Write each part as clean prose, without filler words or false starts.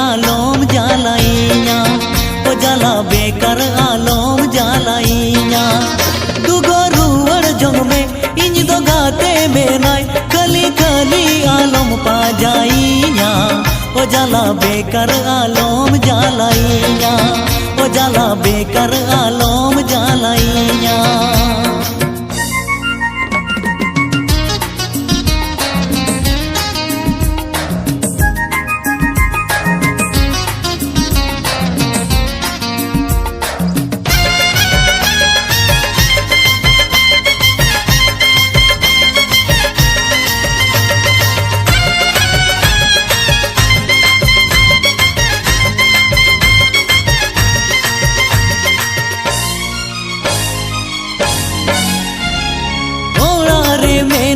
आलोम जालाइया ओ जाला बेकार आलोम जालाइया दुगो रुवड़ जंग में इंज दो गाते में नाय खाली खाली आलोम पा जाइया ओ जाला बेकार आलोम जालाइया ओ जाला बेकार आलोम जालाइया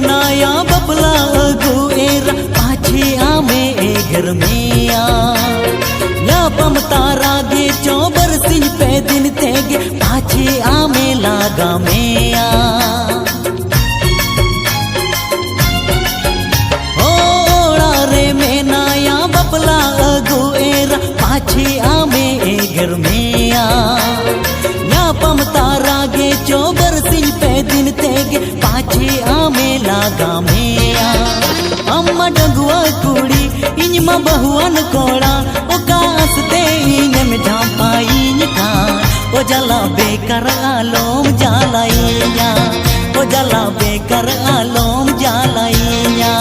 नाया बबला अगुएरा पाछे आमे ए घर में या पम तारा गे चौबर सिंह पे दिन तेगे पाछे आमे लागा में ओड़ा रे में नाया बबला अगुएरा पाछे आमे ए घर में या पम तारा गे चौबर सिंह पे दिन तेगे पाछे आमे लागा में अम्मा डगुआ कुड़ी इनमा बहुअन कोड़ा ओका हंसते इनम झांपाई का ओ जाला बेकार आलोम जालाइया ओ जाला बेकार आलोम जालाइया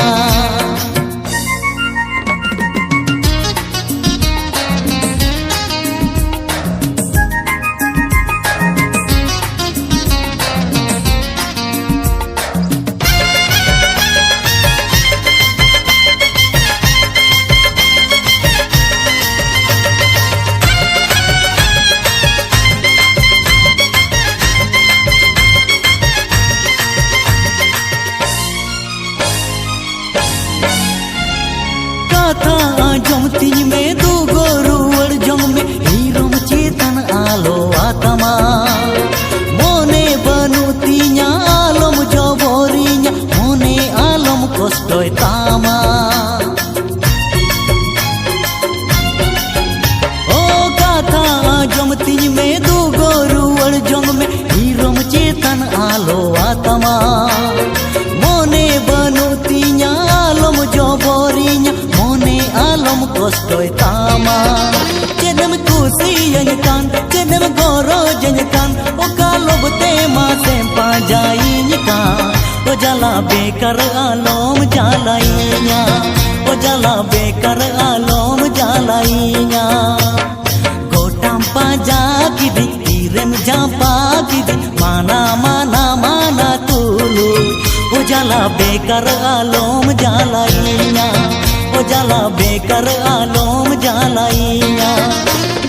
जमती में दू गोरुवर जंग में हीरोम चेतन आलो आत्मा मोने बनुतिया आलम जबोरिया मोने आलम कष्टय तामा ओ गाथा जमती में दू गोरुवर जंग में हीरोम चेतन आलो आत्मा मोने बनुतिया आलम जबोरिया आलम कष्टय तामा चेदम कुसी यंकान चेदम गोरो जंकान ओ कालोबते मासे पा जाई का ओ जाला बेकार आलोम जालाइया ओ जाला बेकार आलोम जालाइया गोटाम पा जा की दी तीरम जापा की दी माना माना माना तुलू ओ जाला बेकार आलोम जालाइया ओ जाला बेकार आलोम जालाइया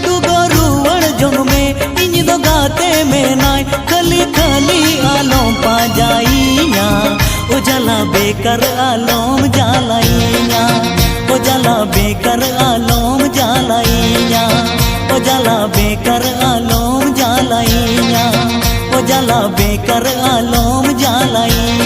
दुगो रुवड़ जंग में इंज दो गाते में नाय खाली खाली आलोम पा जाइया ओ जाला बेकार आलोम जालाइया ओ जाला बेकार आलोम जालाइया ओ जाला बेकार आलोम जालाइया ओ जाला बेकार आलोम जालाइया।